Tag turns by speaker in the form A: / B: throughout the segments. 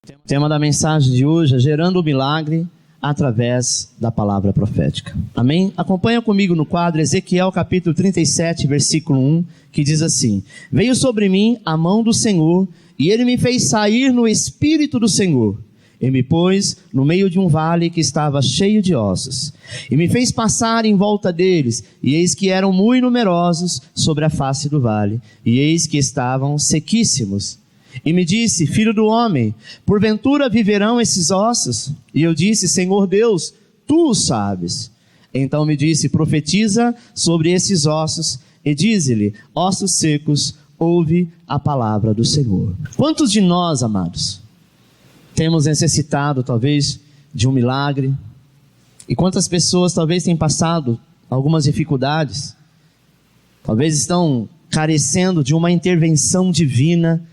A: O tema da mensagem de hoje é gerando o milagre através da palavra profética. Amém? Acompanha comigo no quadro Ezequiel capítulo 37, versículo 1, que diz assim: Veio sobre mim a mão do Senhor, e ele me fez sair no espírito do Senhor, e me pôs no meio de um vale que estava cheio de ossos, e me fez passar em volta deles, e eis que eram muito numerosos sobre a face do vale, e eis que estavam sequíssimos. E me disse: Filho do homem, porventura viverão esses ossos? E eu disse: Senhor Deus, tu o sabes. Então me disse: profetiza sobre esses ossos, e dize-lhe: ossos secos, ouve a palavra do Senhor. Quantos de nós, amados, temos necessitado talvez de um milagre? E quantas pessoas talvez têm passado algumas dificuldades? Talvez estão carecendo de uma intervenção divina,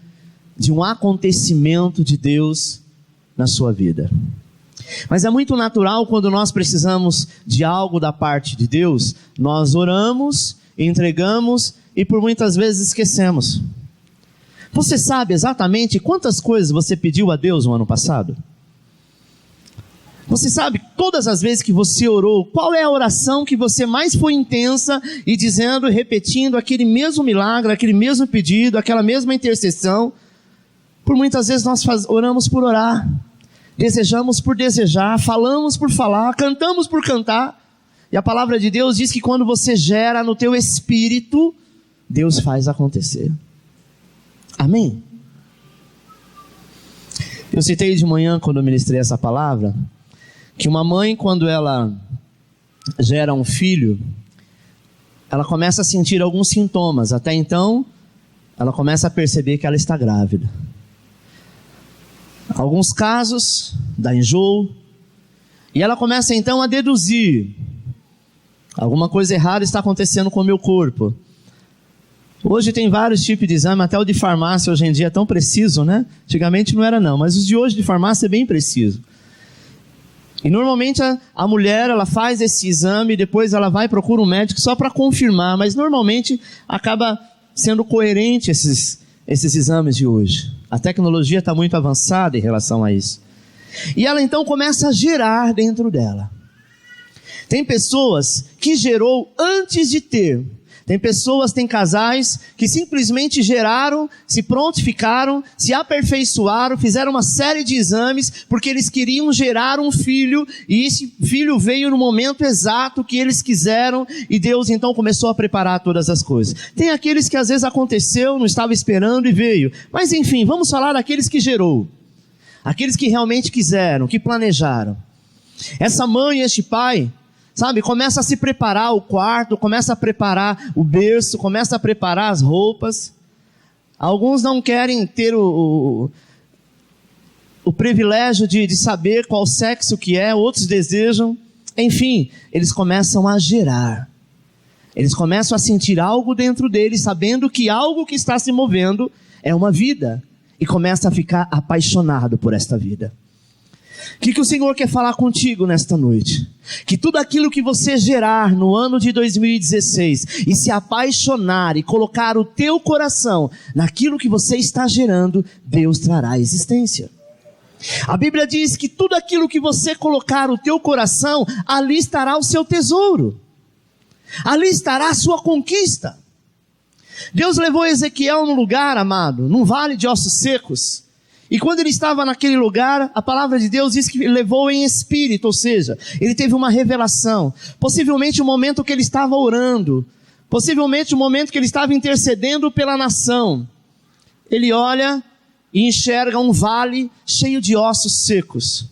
A: de um acontecimento de Deus na sua vida. Mas é muito natural, quando nós precisamos de algo da parte de Deus, nós oramos, entregamos e por muitas vezes esquecemos. Você sabe exatamente quantas coisas você pediu a Deus no ano passado? Você sabe todas as vezes que você orou, qual é a oração que você mais foi intensa e dizendo e repetindo aquele mesmo milagre, aquele mesmo pedido, aquela mesma intercessão? Por muitas vezes nós oramos por orar, desejamos por desejar, falamos por falar, cantamos por cantar. E a palavra de Deus diz que quando você gera no teu espírito, Deus faz acontecer. Amém? Eu citei de manhã, quando eu ministrei essa palavra, que uma mãe, quando ela gera um filho, ela começa a sentir alguns sintomas. Até então, ela começa a perceber que ela está grávida. Alguns casos dá enjoo, e ela começa então a deduzir: alguma coisa errada está acontecendo com o meu corpo. Hoje tem vários tipos de exame, até o de farmácia hoje em dia é tão preciso, né? Antigamente não era não, mas os de hoje de farmácia é bem preciso. E normalmente a mulher, ela faz esse exame, depois ela vai e procura um médico só para confirmar, mas normalmente acaba sendo coerente esses exames de hoje. A tecnologia está muito avançada em relação a isso. E ela então começa a gerar dentro dela. Tem pessoas que gerou antes de ter. Tem casais que simplesmente geraram, se prontificaram, se aperfeiçoaram, fizeram uma série de exames, porque eles queriam gerar um filho, e esse filho veio no momento exato que eles quiseram, e Deus então começou a preparar todas as coisas. Tem aqueles que às vezes aconteceu, não estava esperando e veio. Mas enfim, vamos falar daqueles que gerou. Aqueles que realmente quiseram, que planejaram. Essa mãe e este pai, sabe, começa a se preparar o quarto, começa a preparar o berço, começa a preparar as roupas. Alguns não querem ter o privilégio de saber qual sexo que é, outros desejam. Enfim, eles começam a gerar. Eles começam a sentir algo dentro deles, sabendo que algo que está se movendo é uma vida. E começa a ficar apaixonado por esta vida. O que o Senhor quer falar contigo nesta noite? Que tudo aquilo que você gerar no ano de 2016 e se apaixonar e colocar o teu coração naquilo que você está gerando, Deus trará à existência. A Bíblia diz que tudo aquilo que você colocar o teu coração, ali estará o seu tesouro. Ali estará a sua conquista. Deus levou Ezequiel num lugar, amado, num vale de ossos secos. E quando ele estava naquele lugar, a palavra de Deus diz que ele levou em espírito, ou seja, ele teve uma revelação. Possivelmente o momento que ele estava orando, possivelmente o momento que ele estava intercedendo pela nação. Ele olha e enxerga um vale cheio de ossos secos.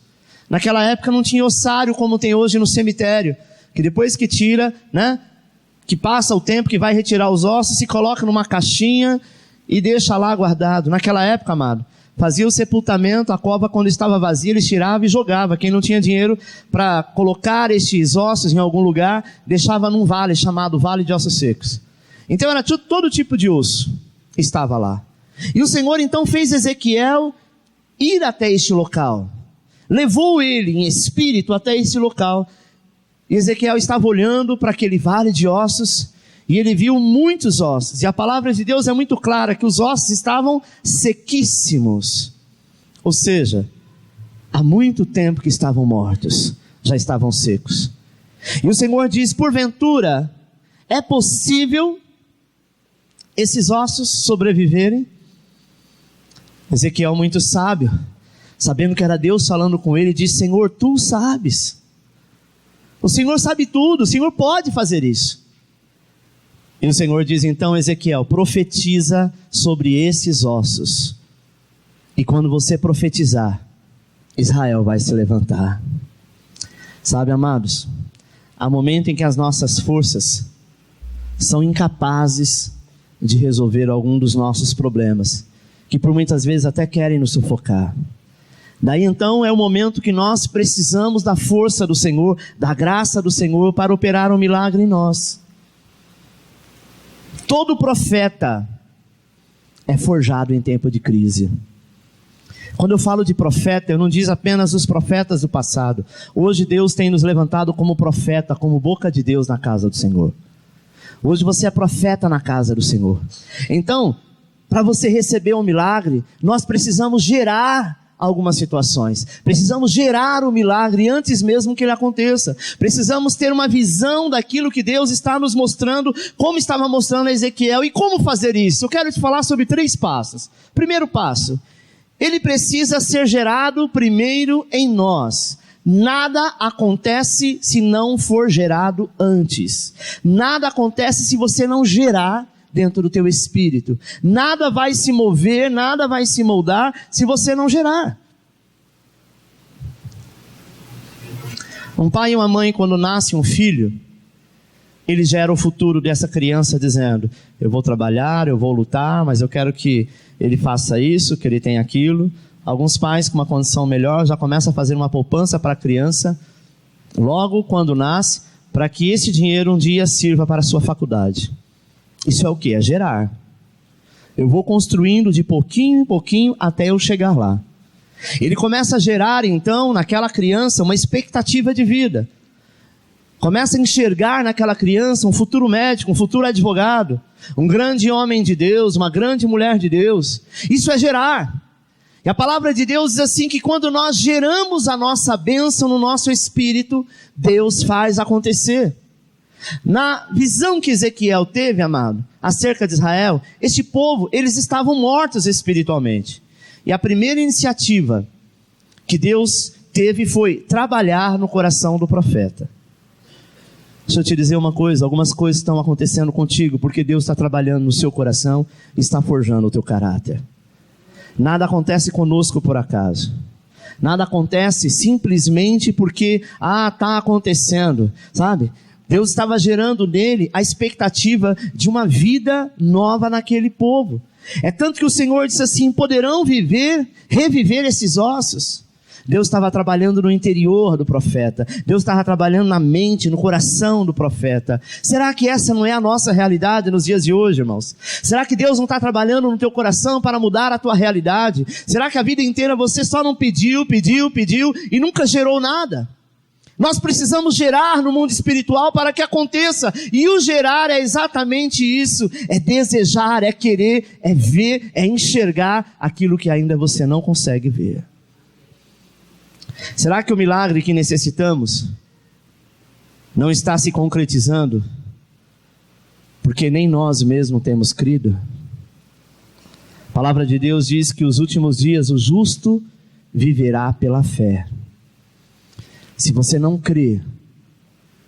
A: Naquela época não tinha ossário como tem hoje no cemitério, que depois que tira, né, que passa o tempo que vai retirar os ossos, se coloca numa caixinha e deixa lá guardado. Naquela época, amado, fazia o sepultamento, a cova quando estava vazia, eles tiravam e jogavam. Quem não tinha dinheiro para colocar estes ossos em algum lugar, deixava num vale chamado Vale de Ossos Secos. Então era todo tipo de osso estava lá. E o Senhor então fez Ezequiel ir até este local. Levou ele em espírito até este local. E Ezequiel estava olhando para aquele vale de ossos, e ele viu muitos ossos, e a palavra de Deus é muito clara, que os ossos estavam sequíssimos, ou seja, há muito tempo que estavam mortos, já estavam secos. E o Senhor diz: porventura, é possível esses ossos sobreviverem? Ezequiel, muito sábio, sabendo que era Deus falando com ele, diz: Senhor, tu sabes. O Senhor sabe tudo, o Senhor pode fazer isso. E o Senhor diz então: Ezequiel, profetiza sobre esses ossos. E quando você profetizar, Israel vai se levantar. Sabe, amados, há momento em que as nossas forças são incapazes de resolver algum dos nossos problemas, que por muitas vezes até querem nos sufocar. Daí então é o momento que nós precisamos da força do Senhor, da graça do Senhor para operar um milagre em nós. Todo profeta é forjado em tempo de crise. Quando eu falo de profeta, eu não digo apenas os profetas do passado. Hoje Deus tem nos levantado como profeta, como boca de Deus na casa do Senhor. Hoje você é profeta na casa do Senhor. Então, para você receber um milagre, nós precisamos gerar algumas situações. Precisamos gerar o milagre antes mesmo que ele aconteça. Precisamos ter uma visão daquilo que Deus está nos mostrando, como estava mostrando a Ezequiel. E como fazer isso? Eu quero te falar sobre 3 passos. Primeiro passo: ele precisa ser gerado primeiro em nós. Nada acontece se não for gerado antes. Nada acontece se você não gerar dentro do teu espírito. Nada vai se mover, nada vai se moldar se você não gerar. Um pai e uma mãe, quando nasce um filho, ele gera o futuro dessa criança dizendo: eu vou trabalhar, eu vou lutar, mas eu quero que ele faça isso, que ele tenha aquilo. Alguns pais com uma condição melhor já começam a fazer uma poupança para a criança, logo quando nasce, para que esse dinheiro um dia sirva para a sua faculdade. Isso é o que? É gerar. Eu vou construindo de pouquinho em pouquinho até eu chegar lá. Ele começa a gerar então naquela criança uma expectativa de vida. Começa a enxergar naquela criança um futuro médico, um futuro advogado, um grande homem de Deus, uma grande mulher de Deus. Isso é gerar. E a palavra de Deus diz assim, que quando nós geramos a nossa bênção no nosso espírito, Deus faz acontecer. Na visão que Ezequiel teve, amado, acerca de Israel, este povo, eles estavam mortos espiritualmente. E a primeira iniciativa que Deus teve foi trabalhar no coração do profeta. Deixa eu te dizer uma coisa: algumas coisas estão acontecendo contigo, porque Deus está trabalhando no seu coração e está forjando o teu caráter. Nada acontece conosco por acaso. Nada acontece simplesmente porque, está acontecendo, sabe? Deus estava gerando nele a expectativa de uma vida nova naquele povo. É tanto que o Senhor disse assim: poderão reviver esses ossos? Deus estava trabalhando no interior do profeta. Deus estava trabalhando na mente, no coração do profeta. Será que essa não é a nossa realidade nos dias de hoje, irmãos? Será que Deus não está trabalhando no teu coração para mudar a tua realidade? Será que a vida inteira você só não pediu e nunca gerou nada? Nós precisamos gerar no mundo espiritual para que aconteça. E o gerar é exatamente isso. É desejar, é querer, é ver, é enxergar aquilo que ainda você não consegue ver. Será que o milagre que necessitamos não está se concretizando porque nem nós mesmos temos crido? A palavra de Deus diz que os últimos dias o justo viverá pela fé. Se você não crê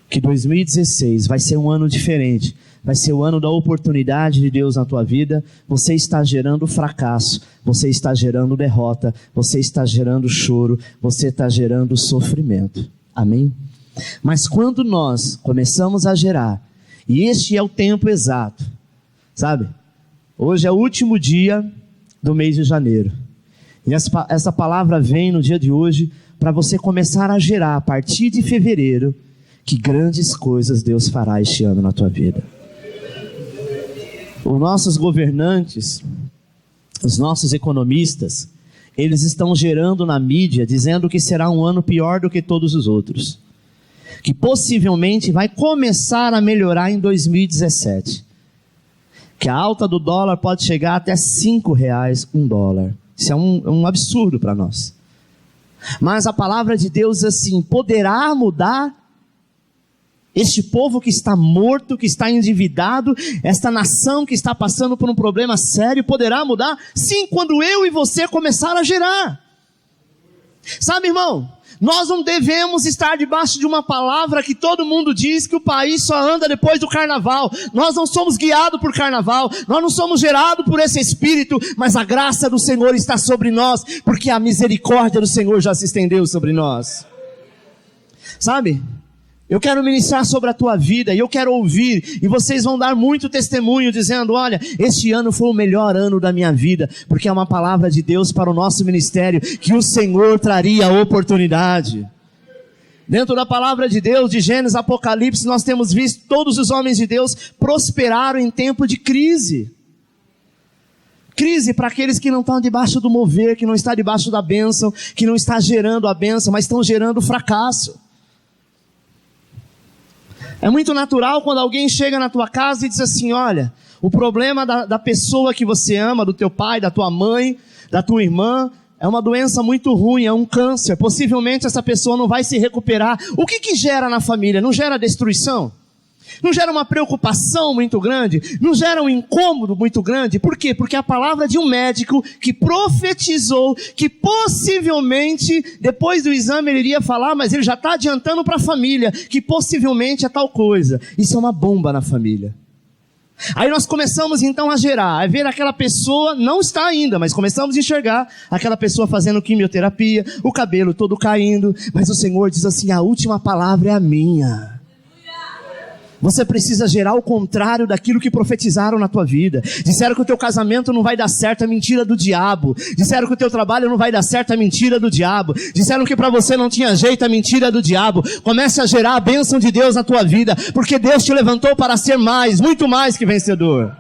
A: que 2016 vai ser um ano diferente, vai ser o ano da oportunidade de Deus na tua vida, você está gerando fracasso, você está gerando derrota, você está gerando choro, você está gerando sofrimento. Amém? Mas quando nós começamos a gerar, e este é o tempo exato, sabe? Hoje é o último dia do mês de janeiro. E essa palavra vem no dia de hoje para você começar a gerar a partir de fevereiro, que grandes coisas Deus fará este ano na tua vida. Os nossos governantes, os nossos economistas, eles estão gerando na mídia, dizendo que será um ano pior do que todos os outros. Que possivelmente vai começar a melhorar em 2017. Que a alta do dólar pode chegar até R$5 um dólar. Isso é um absurdo para nós. Mas a palavra de Deus assim, poderá mudar este povo que está morto, que está endividado, esta nação que está passando por um problema sério, poderá mudar? Sim, quando eu e você começar a gerar. Sabe, irmão, nós não devemos estar debaixo de uma palavra que todo mundo diz que o país só anda depois do carnaval. Nós não somos guiados por carnaval, nós não somos gerados por esse espírito, mas a graça do Senhor está sobre nós, porque a misericórdia do Senhor já se estendeu sobre nós. Sabe? Eu quero ministrar sobre a tua vida, e eu quero ouvir, e vocês vão dar muito testemunho, dizendo, olha, este ano foi o melhor ano da minha vida, porque é uma palavra de Deus para o nosso ministério, que o Senhor traria a oportunidade. Dentro da palavra de Deus, de Gênesis, Apocalipse, nós temos visto todos os homens de Deus prosperaram em tempo de crise. Crise para aqueles que não estão debaixo do mover, que não está debaixo da bênção, que não está gerando a bênção, mas estão gerando fracasso. É muito natural quando alguém chega na tua casa e diz assim, olha, o problema da pessoa que você ama, do teu pai, da tua mãe, da tua irmã, é uma doença muito ruim, é um câncer. Possivelmente essa pessoa não vai se recuperar. O que gera na família? Não gera destruição? Não gera uma preocupação muito grande? Não gera um incômodo muito grande? Por quê? Porque a palavra de um médico que profetizou que possivelmente, depois do exame ele iria falar, mas ele já está adiantando para a família, que possivelmente é tal coisa. Isso é uma bomba na família. Aí nós começamos então a gerar, a ver aquela pessoa, não está ainda, mas começamos a enxergar aquela pessoa fazendo quimioterapia, o cabelo todo caindo, mas o Senhor diz assim, a última palavra é a minha. Você precisa gerar o contrário daquilo que profetizaram na tua vida. Disseram que o teu casamento não vai dar certo, é mentira do diabo. Disseram que o teu trabalho não vai dar certo, é mentira do diabo. Disseram que para você não tinha jeito, é mentira do diabo. Comece a gerar a bênção de Deus na tua vida, porque Deus te levantou para ser mais, muito mais que vencedor.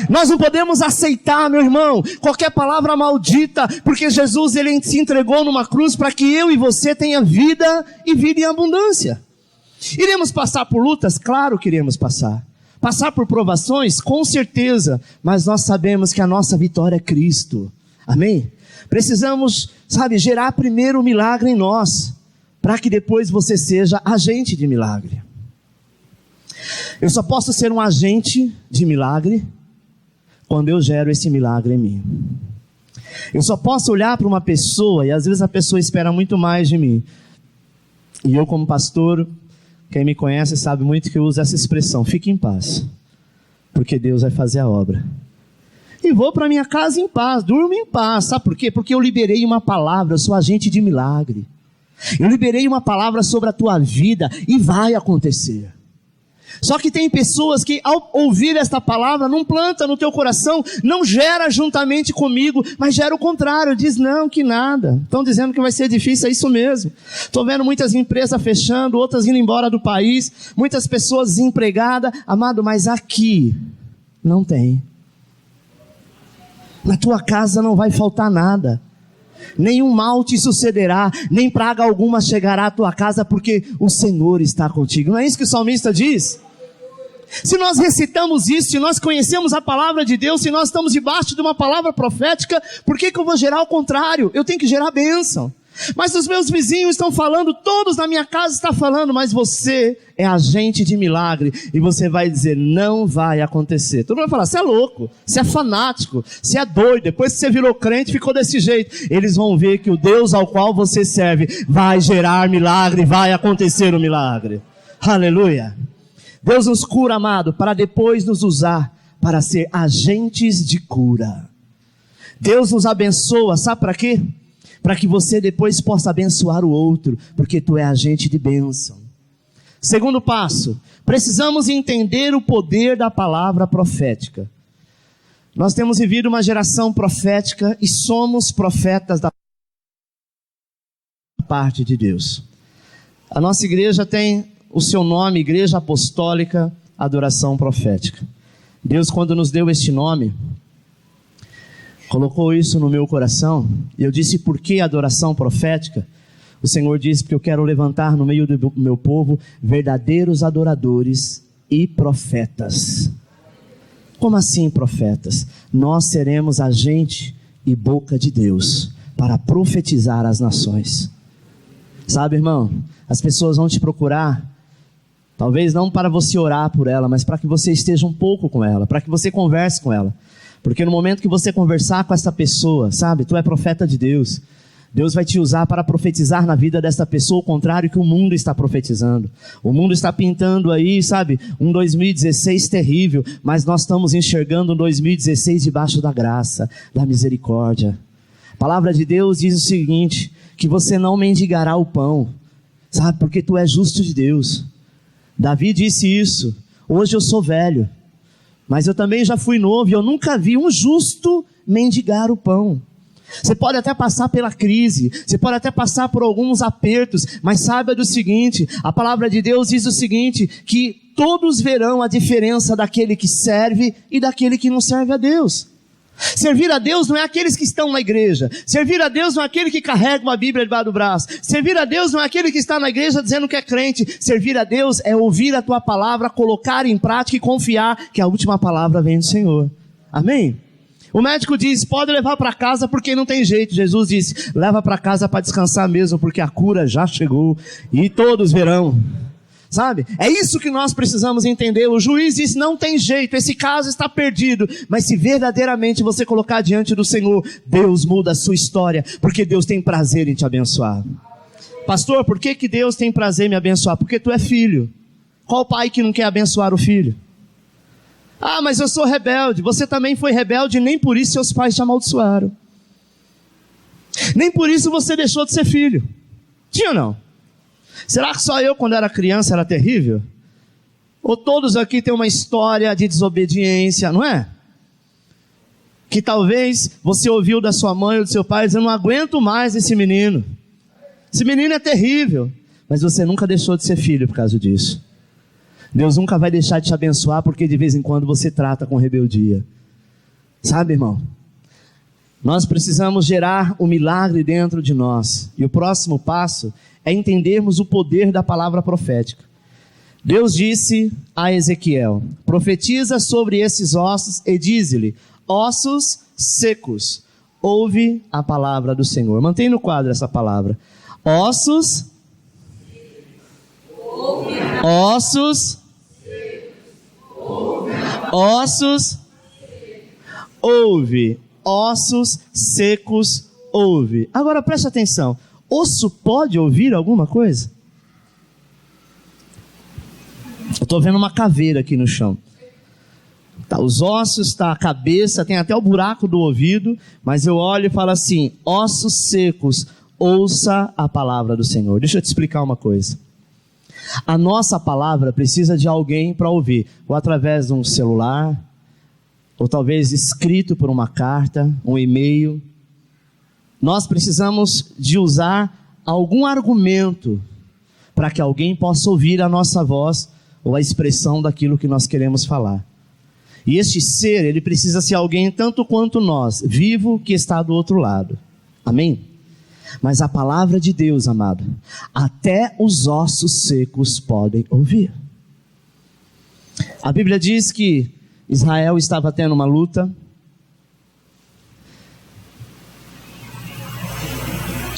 A: Nós não podemos aceitar, meu irmão, qualquer palavra maldita, porque Jesus ele se entregou numa cruz para que eu e você tenha vida e vida em abundância. Iremos passar por lutas? Claro que iremos passar. Passar por provações? Com certeza. Mas nós sabemos que a nossa vitória é Cristo. Amém? Precisamos, gerar primeiro o milagre em nós, para que depois você seja agente de milagre. Eu só posso ser um agente de milagre quando eu gero esse milagre em mim. Eu só posso olhar para uma pessoa, e às vezes a pessoa espera muito mais de mim. E eu como pastor, quem me conhece sabe muito que eu uso essa expressão, fique em paz, porque Deus vai fazer a obra. E vou para minha casa em paz, durmo em paz, sabe por quê? Porque eu liberei uma palavra, eu sou agente de milagre. Eu liberei uma palavra sobre a tua vida e vai acontecer. Só que tem pessoas que ao ouvir esta palavra não planta no teu coração, não gera juntamente comigo, mas gera o contrário, diz não, que nada. Estão dizendo que vai ser difícil, é isso mesmo. Estou vendo muitas empresas fechando, outras indo embora do país, muitas pessoas desempregadas. Amado, mas aqui não tem. Na tua casa não vai faltar nada. Nenhum mal te sucederá, nem praga alguma chegará à tua casa, porque o Senhor está contigo. Não é isso que o salmista diz? Se nós recitamos isso, se nós conhecemos a palavra de Deus, se nós estamos debaixo de uma palavra profética, por que eu vou gerar o contrário? Eu tenho que gerar bênção. Mas os meus vizinhos estão falando, todos na minha casa estão falando, mas você é agente de milagre, e você vai dizer, não vai acontecer. Todo mundo vai falar, você é louco, você é fanático, você é doido, depois que você virou crente, ficou desse jeito. Eles vão ver que o Deus ao qual você serve vai gerar milagre, vai acontecer o milagre. Aleluia. Deus nos cura, amado, para depois nos usar para ser agentes de cura. Deus nos abençoa, sabe para quê? Para que você depois possa abençoar o outro, porque tu é agente de bênção. Segundo passo, precisamos entender o poder da palavra profética. Nós temos vivido uma geração profética e somos profetas da parte de Deus. A nossa igreja tem o seu nome, Igreja Apostólica Adoração Profética. Deus, quando nos deu este nome, colocou isso no meu coração, e eu disse, por que adoração profética? O Senhor disse, porque eu quero levantar no meio do meu povo verdadeiros adoradores e profetas. Como assim profetas? Nós seremos agente e boca de Deus para profetizar às nações. Sabe, irmão, as pessoas vão te procurar, talvez não para você orar por ela, mas para que você esteja um pouco com ela, para que você converse com ela. Porque no momento que você conversar com essa pessoa, sabe, tu é profeta de Deus. Deus vai te usar para profetizar na vida dessa pessoa o contrário que o mundo está profetizando. O mundo está pintando aí, sabe, um 2016 terrível, mas nós estamos enxergando um 2016 debaixo da graça, da misericórdia. A palavra de Deus diz o seguinte, que você não mendigará o pão, sabe, porque tu és justo de Deus. Davi disse isso. Hoje eu sou velho, mas eu também já fui novo e eu nunca vi um justo mendigar o pão. Você pode até passar pela crise, você pode até passar por alguns apertos, mas saiba do seguinte, a palavra de Deus diz o seguinte, que todos verão a diferença daquele que serve e daquele que não serve a Deus. Servir a Deus não é aqueles que estão na igreja, servir a Deus não é aquele que carrega uma Bíblia debaixo do braço, servir a Deus não é aquele que está na igreja dizendo que é crente, servir a Deus é ouvir a tua palavra, colocar em prática e confiar que a última palavra vem do Senhor. Amém? O médico diz, pode levar para casa porque não tem jeito. Jesus disse, leva para casa para descansar mesmo, porque a cura já chegou e todos verão. Sabe? É isso que nós precisamos entender. O juiz disse, não tem jeito, esse caso está perdido. Mas se verdadeiramente você colocar diante do Senhor, Deus muda a sua história, porque Deus tem prazer em te abençoar. Pastor, por que Deus tem prazer em me abençoar? Porque tu é filho. Qual pai que não quer abençoar o filho? Ah, mas eu sou rebelde. Você também foi rebelde e nem por isso seus pais te amaldiçoaram. Nem por isso você deixou de ser filho. Tinha ou não? Será que só eu quando era criança era terrível? Ou todos aqui têm uma história de desobediência, não é? Que talvez você ouviu da sua mãe ou do seu pai dizendo, não aguento mais esse menino. Esse menino é terrível. Mas você nunca deixou de ser filho por causa disso. Deus nunca vai deixar de te abençoar porque de vez em quando você trata com rebeldia. Sabe, irmão? Nós precisamos gerar um milagre dentro de nós. E o próximo passo é entendermos o poder da palavra profética. Deus disse a Ezequiel, profetiza sobre esses ossos e diz-lhe, ossos secos, ouve a palavra do Senhor. Mantém no quadro essa palavra. Ossos ouve, ossos secos, ouve. Agora preste atenção, osso pode ouvir alguma coisa? Eu estou vendo uma caveira aqui no chão. Tá, os ossos, tá, a cabeça, tem até o buraco do ouvido, mas eu olho e falo assim, ossos secos, ouça a palavra do Senhor. Deixa eu te explicar uma coisa. A nossa palavra precisa de alguém para ouvir, ou através de um celular, ou talvez escrito por uma carta, um e-mail. Nós precisamos de usar algum argumento para que alguém possa ouvir a nossa voz ou a expressão daquilo que nós queremos falar. E este ser, ele precisa ser alguém tanto quanto nós, vivo que está do outro lado. Amém? Mas a palavra de Deus, amado, até os ossos secos podem ouvir. A Bíblia diz que Israel estava tendo uma luta.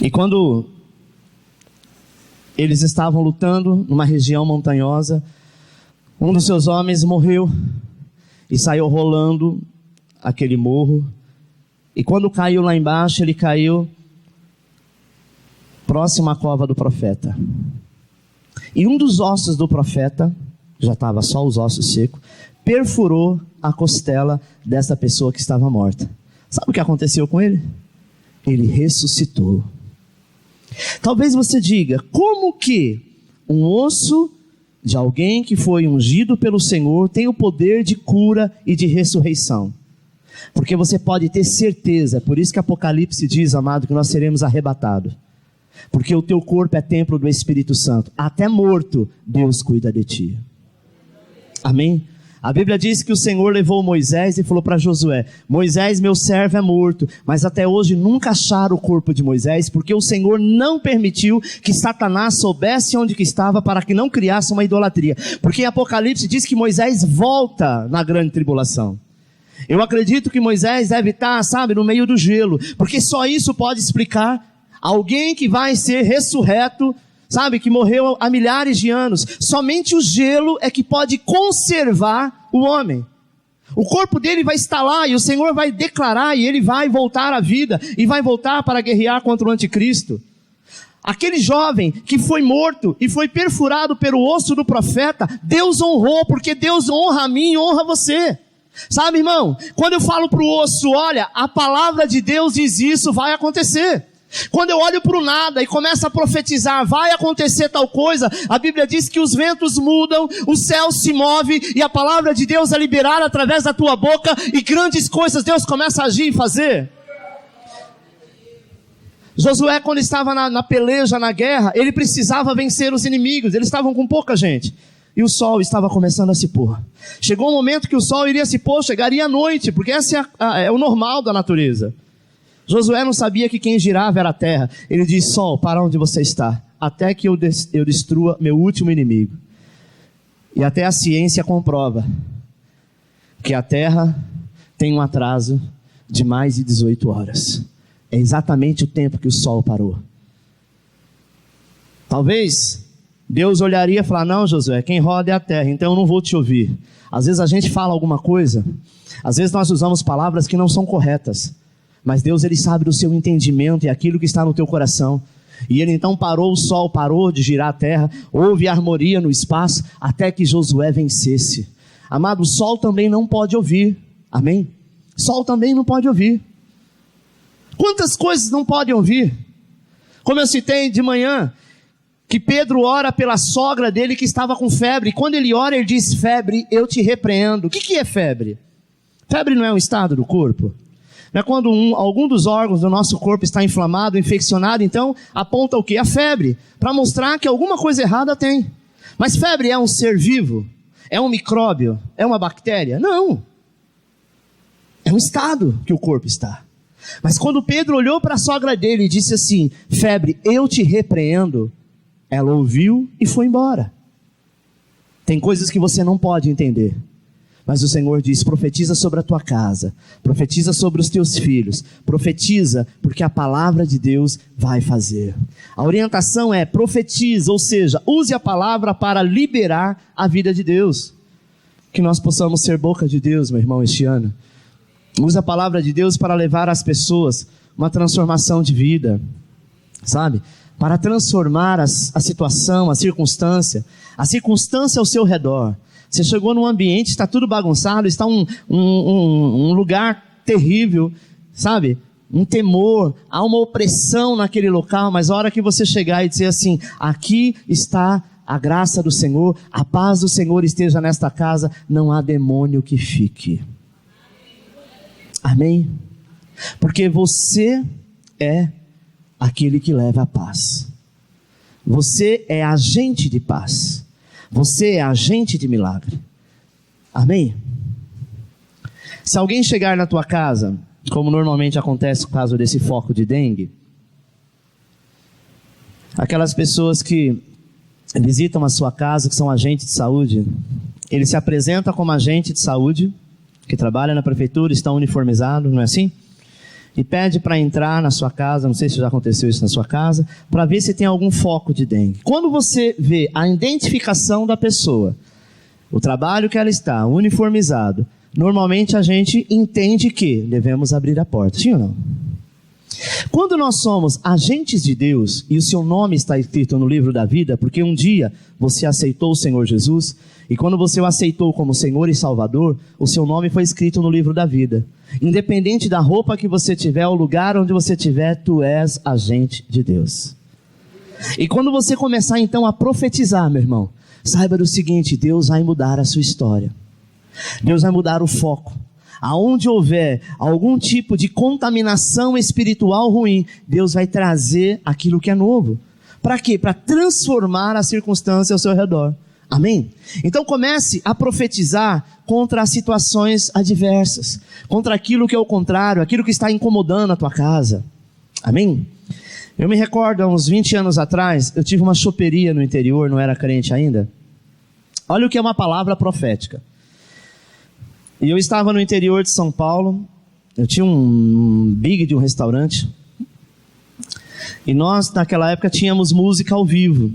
A: E quando eles estavam lutando numa região montanhosa, um dos seus homens morreu e saiu rolando aquele morro. E quando caiu lá embaixo, ele caiu próximo à cova do profeta. E um dos ossos do profeta, já estava só os ossos secos, perfurou a costela dessa pessoa que estava morta. Sabe o que aconteceu com ele? Ele ressuscitou. Talvez você diga, como que um osso de alguém que foi ungido pelo Senhor tem o poder de cura e de ressurreição? Porque você pode ter certeza, por isso que Apocalipse diz, amado, que nós seremos arrebatados. Porque o teu corpo é templo do Espírito Santo. Até morto, Deus cuida de ti. Amém? A Bíblia diz que o Senhor levou Moisés e falou para Josué, Moisés, meu servo, é morto, mas até hoje nunca acharam o corpo de Moisés, porque o Senhor não permitiu que Satanás soubesse onde que estava, para que não criasse uma idolatria. Porque em Apocalipse diz que Moisés volta na grande tribulação. Eu acredito que Moisés deve estar, no meio do gelo, porque só isso pode explicar alguém que vai ser ressurreto, que morreu há milhares de anos. Somente o gelo é que pode conservar o homem. O corpo dele vai estar lá e o Senhor vai declarar e ele vai voltar à vida e vai voltar para guerrear contra o anticristo. Aquele jovem que foi morto e foi perfurado pelo osso do profeta, Deus honrou, porque Deus honra a mim e honra você. Irmão, quando eu falo para o osso, olha, a palavra de Deus diz isso, vai acontecer. Quando eu olho para o nada e começo a profetizar, vai acontecer tal coisa, a Bíblia diz que os ventos mudam, o céu se move e a palavra de Deus é liberada através da tua boca e grandes coisas Deus começa a agir e fazer. Josué, quando estava na peleja, na guerra, ele precisava vencer os inimigos, eles estavam com pouca gente e o sol estava começando a se pôr. Chegou um momento que o sol iria se pôr, chegaria a noite, porque esse é o normal da natureza. Josué não sabia que quem girava era a terra. Ele disse: sol, para onde você está? Até que eu destrua meu último inimigo. E até a ciência comprova que a terra tem um atraso de mais de 18 horas. É exatamente o tempo que o sol parou. Talvez Deus olharia e falar: não, Josué, quem roda é a terra, então eu não vou te ouvir. Às vezes a gente fala alguma coisa, às vezes nós usamos palavras que não são corretas. Mas Deus, Ele sabe do seu entendimento e aquilo que está no teu coração. E Ele então parou o sol, parou de girar a terra, houve harmonia no espaço, até que Josué vencesse. Amado, o sol também não pode ouvir. Amém? Sol também não pode ouvir. Quantas coisas não podem ouvir? Como eu citei de manhã, que Pedro ora pela sogra dele que estava com febre. E quando ele ora, ele diz: febre, eu te repreendo. O que é febre? Febre não é um estado do corpo? Não é quando algum dos órgãos do nosso corpo está inflamado, infeccionado, então aponta o quê? A febre, para mostrar que alguma coisa errada tem. Mas febre é um ser vivo? É um micróbio? É uma bactéria? Não. É um estado que o corpo está. Mas quando Pedro olhou para a sogra dele e disse assim: febre, eu te repreendo, ela ouviu e foi embora. Tem coisas que você não pode entender. Mas o Senhor diz: profetiza sobre a tua casa, profetiza sobre os teus filhos, profetiza, porque a palavra de Deus vai fazer. A orientação é: profetiza, ou seja, use a palavra para liberar a vida de Deus. Que nós possamos ser boca de Deus, meu irmão, este ano. Use a palavra de Deus para levar às pessoas uma transformação de vida, para transformar a situação, a circunstância ao seu redor. Você chegou num ambiente, está tudo bagunçado, está um lugar terrível, um temor, há uma opressão naquele local, mas a hora que você chegar e dizer assim: aqui está a graça do Senhor, a paz do Senhor esteja nesta casa, não há demônio que fique. Amém? Porque você é aquele que leva a paz. Você é agente de paz. Você é agente de milagre. Amém? Se alguém chegar na tua casa, como normalmente acontece no caso desse foco de dengue, aquelas pessoas que visitam a sua casa, que são agentes de saúde, ele se apresenta como agente de saúde, que trabalha na prefeitura, está uniformizado, não é assim? E pede para entrar na sua casa, não sei se já aconteceu isso na sua casa, para ver se tem algum foco de dengue. Quando você vê a identificação da pessoa, o trabalho que ela está, uniformizado, normalmente a gente entende que devemos abrir a porta, sim ou não? Quando nós somos agentes de Deus, e o seu nome está escrito no livro da vida, porque um dia você aceitou o Senhor Jesus, e quando você o aceitou como Senhor e Salvador, o seu nome foi escrito no livro da vida. Independente da roupa que você tiver, o lugar onde você estiver, tu és agente de Deus. E quando você começar então a profetizar, meu irmão, saiba do seguinte: Deus vai mudar a sua história. Deus vai mudar o foco. Aonde houver algum tipo de contaminação espiritual ruim, Deus vai trazer aquilo que é novo. Para quê? Para transformar a circunstância ao seu redor. Amém? Então comece a profetizar contra as situações adversas, contra aquilo que é o contrário, aquilo que está incomodando a tua casa. Amém? Eu me recordo, há uns 20 anos atrás, eu tive uma choperia no interior, não era crente ainda. Olha o que é uma palavra profética. E eu estava no interior de São Paulo, eu tinha um big de um restaurante, e nós naquela época tínhamos música ao vivo,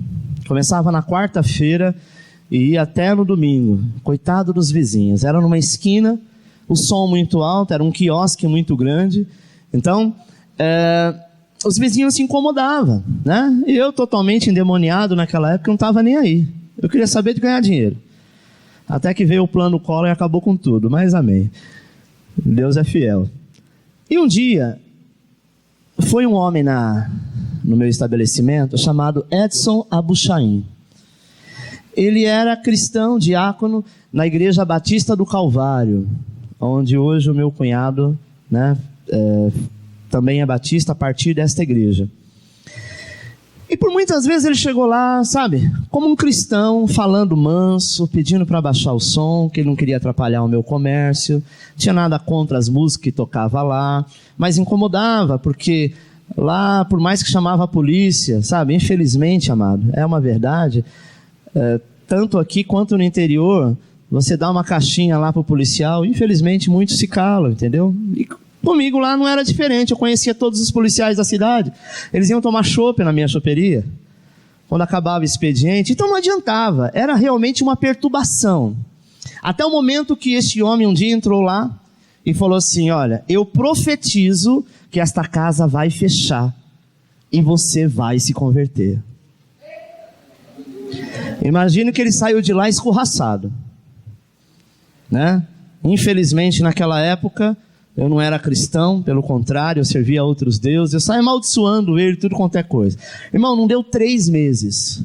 A: começava na quarta-feira e ia até no domingo. Coitado dos vizinhos, era numa esquina, o som muito alto, era um quiosque muito grande, então os vizinhos se incomodavam, né? E eu, totalmente endemoniado naquela época, não estava nem aí, eu queria saber de ganhar dinheiro, até que veio o plano Collor e acabou com tudo, mas amém, Deus é fiel. E um dia foi um homem no meu estabelecimento chamado Edson Abuchain. Ele era cristão, diácono na Igreja Batista do Calvário, onde hoje o meu cunhado, né, também é batista a partir desta igreja. E por muitas vezes ele chegou lá, sabe, como um cristão, falando manso, pedindo para baixar o som, que ele não queria atrapalhar o meu comércio, tinha nada contra as músicas que tocava lá, mas incomodava, porque lá, por mais que chamava a polícia, sabe, infelizmente, amado, é uma verdade, tanto aqui quanto no interior, você dá uma caixinha lá para o policial, infelizmente muitos se calam, entendeu? E comigo lá não era diferente, eu conhecia todos os policiais da cidade, eles iam tomar chopp na minha choperia, quando acabava o expediente, então não adiantava, era realmente uma perturbação, até o momento que este homem um dia entrou lá, e falou assim, olha, eu profetizo que esta casa vai fechar, e você vai se converter. Imagino que ele saiu de lá escorraçado, né? Infelizmente naquela época, eu não era cristão, pelo contrário, eu servia a outros deuses, eu saía amaldiçoando ele, tudo quanto é coisa. Irmão, não deu 3 meses.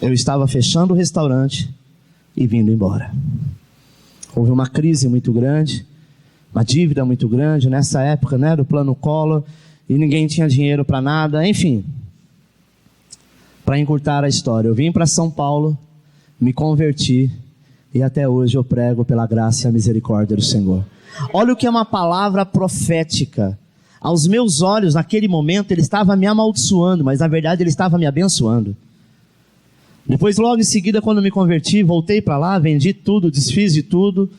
A: Eu estava fechando o restaurante e vindo embora. Houve uma crise muito grande, uma dívida muito grande, nessa época, né, do plano Collor, e ninguém tinha dinheiro para nada, enfim. Para encurtar a história, eu vim para São Paulo, me converti, e até hoje eu prego pela graça e a misericórdia do Senhor. Olha o que é uma palavra profética. Aos meus olhos, naquele momento, ele estava me amaldiçoando, mas na verdade ele estava me abençoando. Depois, logo em seguida, quando me converti, voltei para lá, vendi tudo, desfiz de tudo.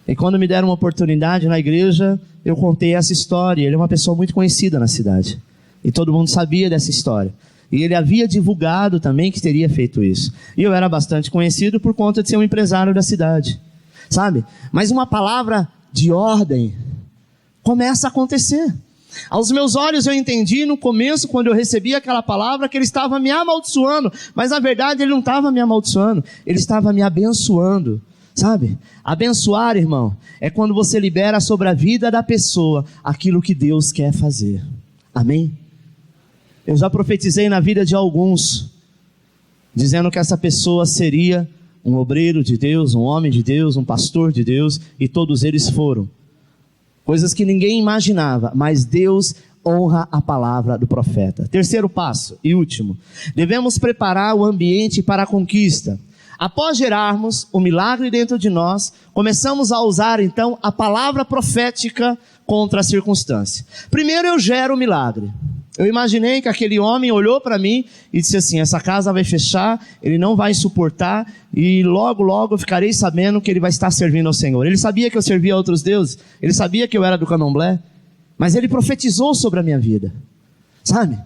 A: E quando me deram uma oportunidade na igreja, eu contei essa história. Ele é uma pessoa muito conhecida na cidade. E todo mundo sabia dessa história. E ele havia divulgado também que teria feito isso. E eu era bastante conhecido por conta de ser um empresário da cidade. Sabe? Mas uma palavra de ordem começa a acontecer. Aos meus olhos eu entendi no começo, quando eu recebi aquela palavra, que ele estava me amaldiçoando. Mas na verdade ele não estava me amaldiçoando. Ele estava me abençoando. Sabe? Abençoar, irmão, é quando você libera sobre a vida da pessoa aquilo que Deus quer fazer. Amém? Eu já profetizei na vida de alguns, dizendo que essa pessoa seria um obreiro de Deus, um homem de Deus, um pastor de Deus, e todos eles foram. Coisas que ninguém imaginava, mas Deus honra a palavra do profeta. Terceiro passo e último, devemos preparar o ambiente para a conquista. Após gerarmos o milagre dentro de nós, começamos a usar então a palavra profética contra a circunstância. Primeiro eu gero o milagre. Eu imaginei que aquele homem olhou para mim e disse assim, essa casa vai fechar, ele não vai suportar e logo, logo eu ficarei sabendo que ele vai estar servindo ao Senhor. Ele sabia que eu servia a outros deuses, ele sabia que eu era do candomblé, mas ele profetizou sobre a minha vida, sabe?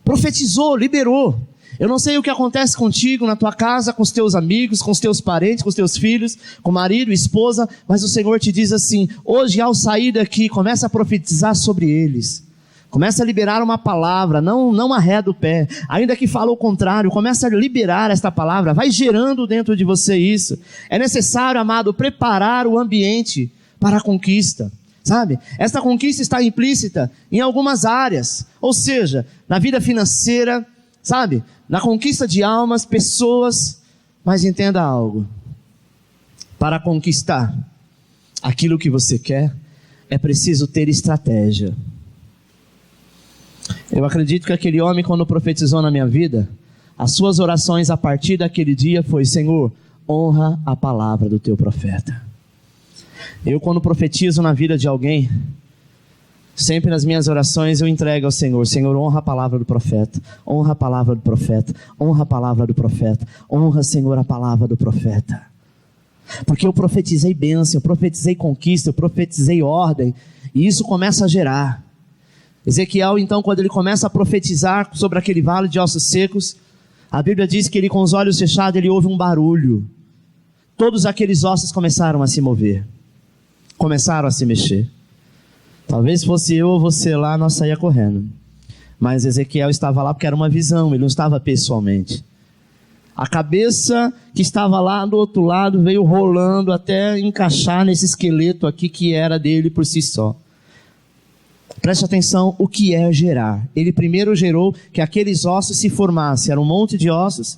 A: Profetizou, liberou. Eu não sei o que acontece contigo na tua casa, com os teus amigos, com os teus parentes, com os teus filhos, com o marido, esposa, mas o Senhor te diz assim, hoje ao sair daqui, começa a profetizar sobre eles. Começa a liberar uma palavra, não arreda o pé, ainda que fala o contrário, começa a liberar esta palavra, vai gerando dentro de você isso. É necessário, amado, preparar o ambiente para a conquista, sabe? Esta conquista está implícita em algumas áreas, ou seja, na vida financeira, sabe? Na conquista de almas, pessoas, mas entenda algo, para conquistar aquilo que você quer, é preciso ter estratégia. Eu acredito que aquele homem, quando profetizou na minha vida, as suas orações a partir daquele dia foi, Senhor, honra a palavra do teu profeta. Eu, quando profetizo na vida de alguém, sempre nas minhas orações eu entrego ao Senhor, Senhor, honra a palavra do profeta, honra a palavra do profeta, honra a palavra do profeta, honra, Senhor, a palavra do profeta. Porque eu profetizei bênção, eu profetizei conquista, eu profetizei ordem, e isso começa a gerar. Ezequiel, então, quando ele começa a profetizar sobre aquele vale de ossos secos, a Bíblia diz que ele, com os olhos fechados, ele ouve um barulho. Todos aqueles ossos começaram a se mover, começaram a se mexer. Talvez fosse eu ou você lá, nós saía correndo. Mas Ezequiel estava lá porque era uma visão, ele não estava pessoalmente. A cabeça que estava lá do outro lado veio rolando até encaixar nesse esqueleto aqui que era dele por si só. Preste atenção, o que é gerar? Ele primeiro gerou que aqueles ossos se formassem. Era um monte de ossos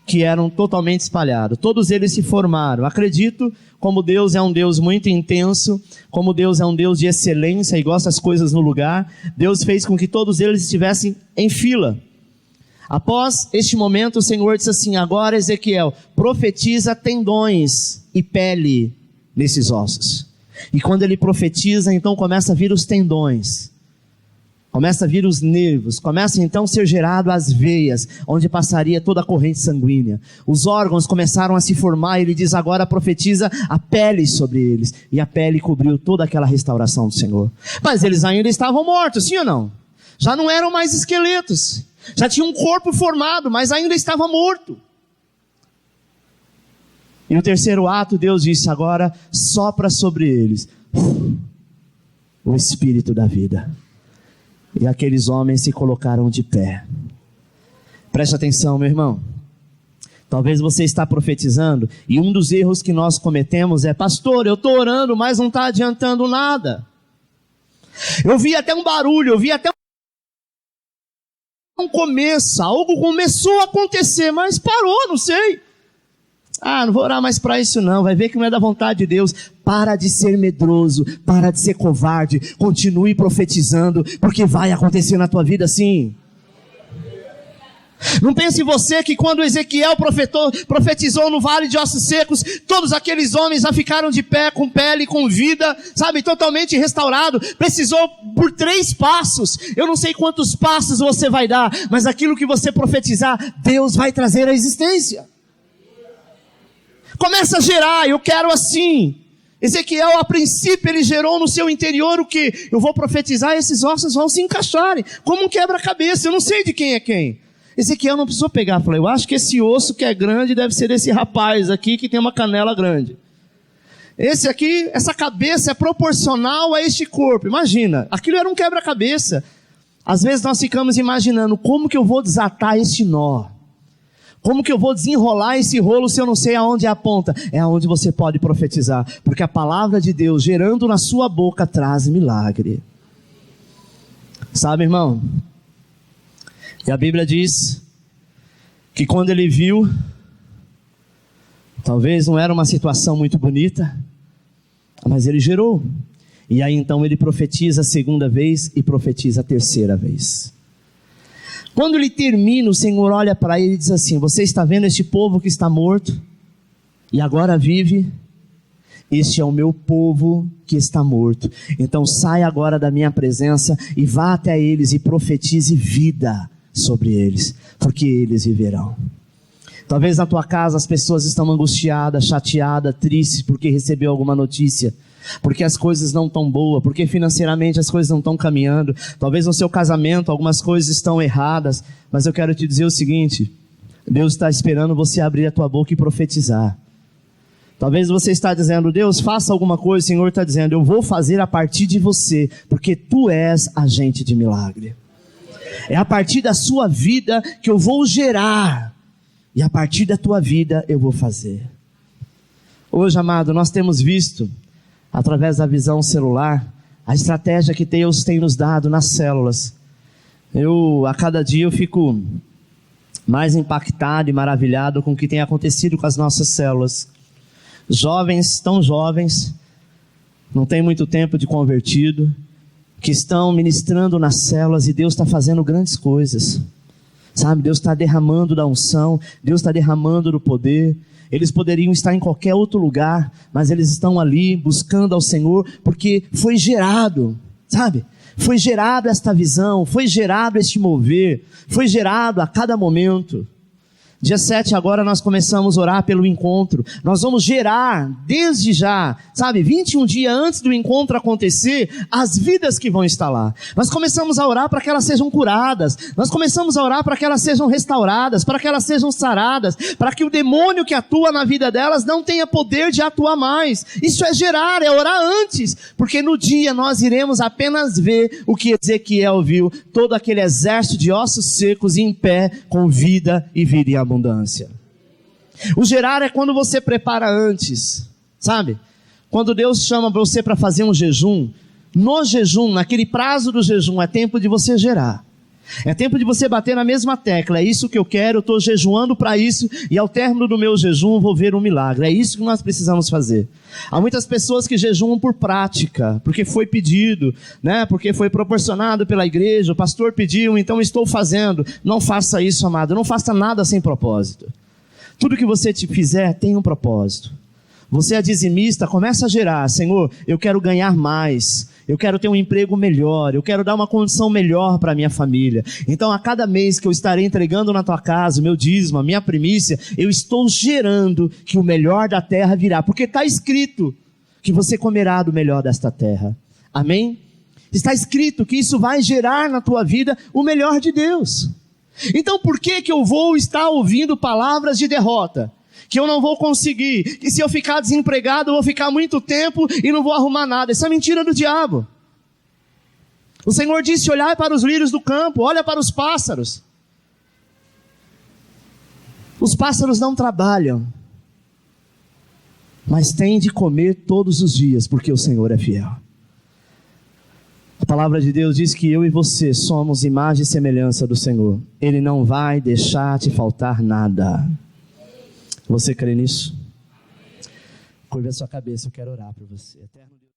A: que eram totalmente espalhados. Todos eles se formaram. Acredito, como Deus é um Deus muito intenso, como Deus é um Deus de excelência e gosta das coisas no lugar, Deus fez com que todos eles estivessem em fila. Após este momento, o Senhor disse assim: agora, Ezequiel, profetiza tendões e pele nesses ossos. E quando ele profetiza, então começa a vir os tendões, começa a vir os nervos, começa então a ser gerado as veias, onde passaria toda a corrente sanguínea. Os órgãos começaram a se formar, e ele diz: agora profetiza a pele sobre eles. E a pele cobriu toda aquela restauração do Senhor. Mas eles ainda estavam mortos, sim ou não? Já não eram mais esqueletos, já tinha um corpo formado, mas ainda estava morto. E no terceiro ato, Deus disse: agora sopra sobre eles o Espírito da vida. E aqueles homens se colocaram de pé. Preste atenção, meu irmão. Talvez você está profetizando, e um dos erros que nós cometemos é: pastor, eu estou orando, mas não está adiantando nada. Eu vi até um barulho, eu vi até um começo, algo começou a acontecer, mas parou, não sei. Não vou orar mais para isso não, vai ver que não é da vontade de Deus. Para de ser medroso, para de ser covarde, continue profetizando, porque vai acontecer na tua vida sim. Não pense você que quando Ezequiel profetizou no vale de ossos secos, todos aqueles homens já ficaram de pé, com pele, com vida, sabe, totalmente restaurado. Precisou por 3 passos, eu não sei quantos passos você vai dar, mas aquilo que você profetizar, Deus vai trazer à existência. Começa a gerar, eu quero assim. Ezequiel, a princípio, ele gerou no seu interior o que? Eu vou profetizar e esses ossos vão se encaixarem, como um quebra-cabeça, eu não sei de quem é quem. Ezequiel não precisou pegar, falou: eu acho que esse osso que é grande deve ser desse rapaz aqui que tem uma canela grande. Esse aqui, essa cabeça é proporcional a este corpo. Imagina, aquilo era um quebra-cabeça. Às vezes nós ficamos imaginando: como que eu vou desatar este nó? Como que eu vou desenrolar esse rolo se eu não sei aonde é a ponta? É aonde você pode profetizar, porque a palavra de Deus gerando na sua boca traz milagre. Sabe, irmão? E a Bíblia diz que quando ele viu, talvez não era uma situação muito bonita, mas ele gerou. E aí então ele profetiza a segunda vez e profetiza a terceira vez. Quando ele termina, o Senhor olha para ele e diz assim: você está vendo este povo que está morto e agora vive? Este é o meu povo que está morto. Então sai agora da minha presença e vá até eles e profetize vida sobre eles, porque eles viverão. Talvez na tua casa as pessoas estão angustiadas, chateadas, tristes porque recebeu alguma notícia, porque as coisas não estão boas, porque financeiramente as coisas não estão caminhando. Talvez no seu casamento algumas coisas estão erradas, mas eu quero te dizer o seguinte: Deus está esperando você abrir a tua boca e profetizar. Talvez você está dizendo: Deus, faça alguma coisa. O Senhor está dizendo: eu vou fazer a partir de você, porque tu és agente de milagre. É a partir da sua vida que eu vou gerar, e a partir da tua vida eu vou fazer. Hoje, amado, nós temos visto, através da visão celular, a estratégia que Deus tem nos dado nas células. A cada dia eu fico mais impactado e maravilhado com o que tem acontecido com as nossas células. Jovens, tão jovens, não tem muito tempo de convertido, que estão ministrando nas células, e Deus está fazendo grandes coisas, sabe? Deus está derramando da unção, Deus está derramando do poder. Eles poderiam estar em qualquer outro lugar, mas eles estão ali buscando ao Senhor, porque foi gerado, sabe? Foi gerado esta visão, foi gerado este mover, foi gerado a cada momento. Dia 7 agora nós começamos a orar pelo encontro. Nós vamos gerar, desde já, 21 dias antes do encontro acontecer, as vidas que vão estar lá. Nós começamos a orar para que elas sejam curadas. Nós começamos a orar para que elas sejam restauradas, para que elas sejam saradas, para que o demônio que atua na vida delas não tenha poder de atuar mais. Isso é gerar, é orar antes, porque no dia nós iremos apenas ver o que Ezequiel viu, todo aquele exército de ossos secos em pé, com vida e vida em abundância. O gerar é quando você prepara antes, sabe? Quando Deus chama você para fazer um jejum, no jejum, naquele prazo do jejum, é tempo de você gerar. É tempo de você bater na mesma tecla. É isso que eu quero, eu estou jejuando para isso, e ao término do meu jejum vou ver um milagre. É isso que nós precisamos fazer. Há muitas pessoas que jejuam por prática, porque foi pedido, porque foi proporcionado pela igreja, o pastor pediu, então estou fazendo. Não faça isso, amado, não faça nada sem propósito. Tudo que você te fizer tem um propósito. Você é dizimista, começa a gerar. Senhor, eu quero ganhar mais, eu quero ter um emprego melhor, eu quero dar uma condição melhor para a minha família. Então a cada mês que eu estarei entregando na tua casa o meu dízimo, a minha primícia, eu estou gerando que o melhor da terra virá, porque está escrito que você comerá do melhor desta terra. Amém? Está escrito que isso vai gerar na tua vida o melhor de Deus. Então por que eu vou estar ouvindo palavras de derrota? Que eu não vou conseguir, que se eu ficar desempregado eu vou ficar muito tempo e não vou arrumar nada. Isso é mentira do diabo. O Senhor disse: olhai para os lírios do campo, olha para os pássaros. Os pássaros não trabalham, mas têm de comer todos os dias, porque o Senhor é fiel. A palavra de Deus diz que eu e você somos imagem e semelhança do Senhor. Ele não vai deixar te faltar nada. Você crê nisso? Curva a sua cabeça, eu quero orar por você. Eterno Deus.